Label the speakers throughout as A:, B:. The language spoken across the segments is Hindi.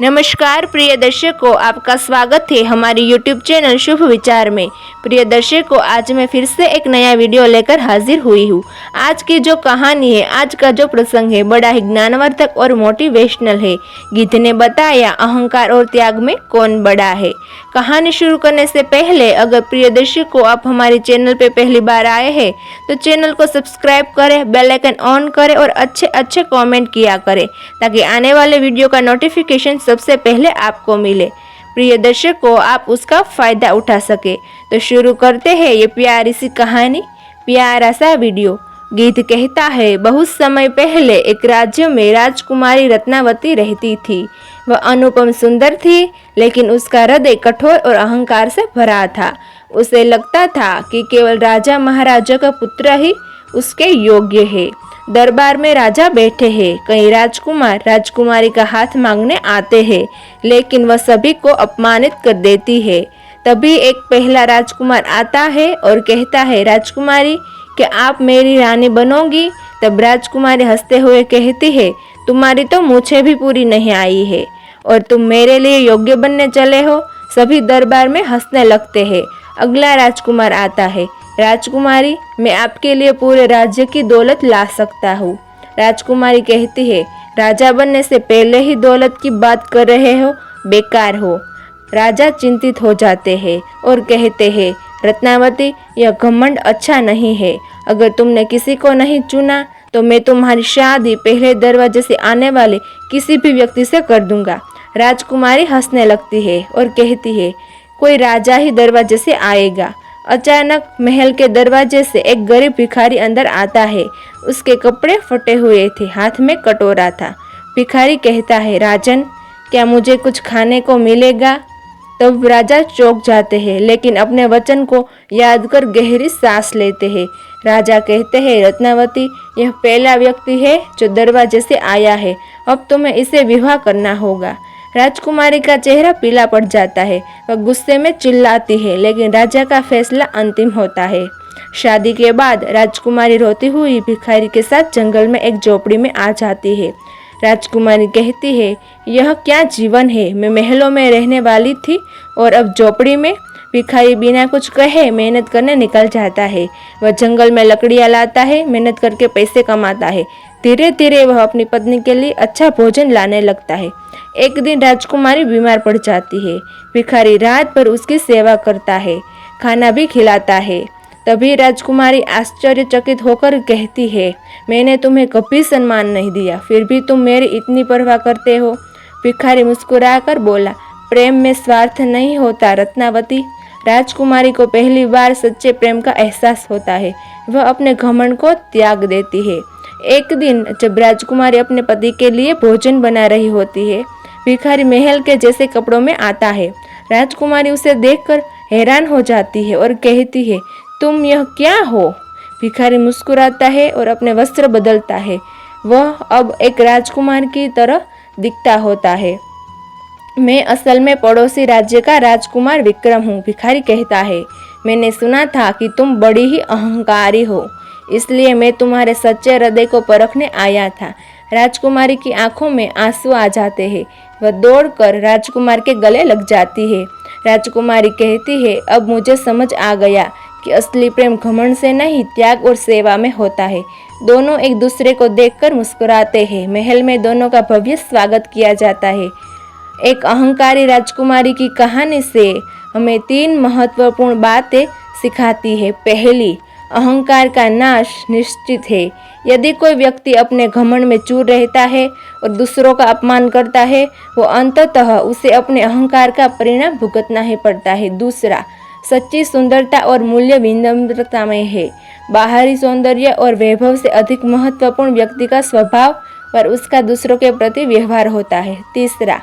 A: नमस्कार प्रिय दर्शकों, आपका स्वागत है हमारी YouTube चैनल शुभ विचार में। प्रिय दर्शकों, आज मैं फिर से एक नया वीडियो लेकर हाजिर हुई हूँ। आज की जो कहानी है, आज का जो प्रसंग है, बड़ा ही ज्ञानवर्धक और मोटिवेशनल है। गिद्ध ने बताया, अहंकार और त्याग में कौन बड़ा है। कहानी शुरू करने से पहले अगर प्रिय दर्शकों आप हमारे चैनल पे पहली बार आए हैं तो चैनल को सब्सक्राइब करें, बेल आइकन ऑन करें और अच्छे कमेंट किया करें ताकि आने वाले वीडियो का नोटिफिकेशन सबसे पहले आपको मिले। प्रिय दर्शकों, आप उसका फायदा उठा सके। तो शुरू करते हैं ये प्यारी सी कहानी, प्यारा सा वीडियो। गिद्ध कहता है, बहुत समय पहले एक राज्य में राजकुमारी रत्नावती रहती थी। वह अनुपम सुंदर थी, लेकिन उसका हृदय कठोर और अहंकार से भरा था। उसे लगता था कि केवल राजा महाराजा का पुत्र ही उसके योग्य है। दरबार में राजा बैठे हैं, कई राजकुमार राजकुमारी का हाथ मांगने आते हैं, लेकिन वह सभी को अपमानित कर देती है। तभी एक पहला राजकुमार आता है और कहता है, राजकुमारी क्या आप मेरी रानी बनोगी? तब राजकुमारी हंसते हुए कहती है, तुम्हारी तो मूछें भी पूरी नहीं आई है और तुम मेरे लिए योग्य बनने चले हो। सभी दरबार में हंसने लगते हैं। अगला राजकुमार आता है, राजकुमारी मैं आपके लिए पूरे राज्य की दौलत ला सकता हूँ। राजकुमारी कहती है, राजा बनने से पहले ही दौलत की बात कर रहे हो, बेकार हो। राजा चिंतित हो जाते हैं और कहते हैं, रत्नावती यह घमंड अच्छा नहीं है। अगर तुमने किसी को नहीं चुना तो मैं तुम्हारी शादी पहले दरवाजे से आने वाले किसी भी व्यक्ति से कर दूंगा। राजकुमारी हंसने लगती है और कहती है, कोई राजा ही दरवाजे से आएगा। अचानक महल के दरवाजे से एक गरीब भिखारी अंदर आता है। उसके कपड़े फटे हुए थे, हाथ में कटोरा था। भिखारी कहता है, राजन क्या मुझे कुछ खाने को मिलेगा? तब राजा चौंक जाते हैं, लेकिन अपने वचन को याद कर गहरी सांस लेते हैं। राजा कहते हैं, रत्नावती यह पहला व्यक्ति है जो दरवाजे से आया है, अब तुम्हें इसे विवाह करना होगा। राजकुमारी का चेहरा पीला पड़ जाता है, वह गुस्से में चिल्लाती है, लेकिन राजा का फैसला अंतिम होता है। शादी के बाद राजकुमारी रोती हुई भिखारी के साथ जंगल में एक झोपड़ी में आ जाती है। राजकुमारी कहती है, यह क्या जीवन है, मैं महलों में रहने वाली थी और अब झोपड़ी में। भिखारी बिना कुछ कहे मेहनत करने निकल जाता है। वह जंगल में लकड़ियाँ लाता है, मेहनत करके पैसे कमाता है। धीरे धीरे वह अपनी पत्नी के लिए अच्छा भोजन लाने लगता है। एक दिन राजकुमारी बीमार पड़ जाती है। भिखारी रात भर उसकी सेवा करता है, खाना भी खिलाता है। तभी राजकुमारी आश्चर्यचकित होकर कहती है, मैंने तुम्हें कभी सम्मान नहीं दिया, फिर भी तुम मेरी इतनी परवाह करते हो। भिखारी मुस्कुराकर बोला, प्रेम में स्वार्थ नहीं होता रत्नावती। राजकुमारी को पहली बार सच्चे प्रेम का एहसास होता है। वह अपने घमंड को त्याग देती है। एक दिन जब राजकुमारी अपने पति के लिए भोजन बना रही होती है, भिखारी महल के जैसे कपड़ों में आता है। राजकुमारी उसे देखकर हैरान हो जाती है और कहती है, तुम यह क्या हो? भिखारी मुस्कुराता है और अपने वस्त्र बदलता है। वह अब एक राजकुमार की तरह दिखता होता है। मैं असल में पड़ोसी राज्य का राजकुमार विक्रम हूँ। भिखारी कहता है, मैंने सुना था कि तुम बड़ी ही अहंकारी हो, इसलिए मैं तुम्हारे सच्चे हृदय को परखने आया था। राजकुमारी की आंखों में आंसू आ जाते हैं। वह दौड़कर राजकुमार के गले लग जाती है। राजकुमारी कहती है, अब मुझे समझ आ गया कि असली प्रेम घमंड से नहीं, त्याग और सेवा में होता है। दोनों एक दूसरे को देखकर मुस्कुराते हैं। महल में दोनों का भव्य स्वागत किया जाता है। एक अहंकारी राजकुमारी की कहानी से हमें 3 महत्वपूर्ण बातें सिखाती है। पहली, अहंकार का नाश निश्चित है। यदि कोई व्यक्ति अपने घमंड में चूर रहता है और दूसरों का अपमान करता है, वो अंततः उसे अपने अहंकार का परिणाम भुगतना ही पड़ता है। दूसरा, सच्ची सुंदरता और मूल्य विनम्रता में है। बाहरी सौंदर्य और वैभव से अधिक महत्वपूर्ण व्यक्ति का स्वभाव और उसका दूसरों के प्रति व्यवहार होता है। तीसरा,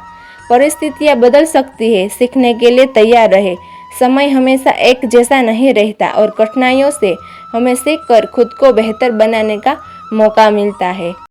A: परिस्थितियां बदल सकती है, सीखने के लिए तैयार रहे। समय हमेशा एक जैसा नहीं रहता और कठिनाइयों से हमें सीख कर खुद को बेहतर बनाने का मौका मिलता है।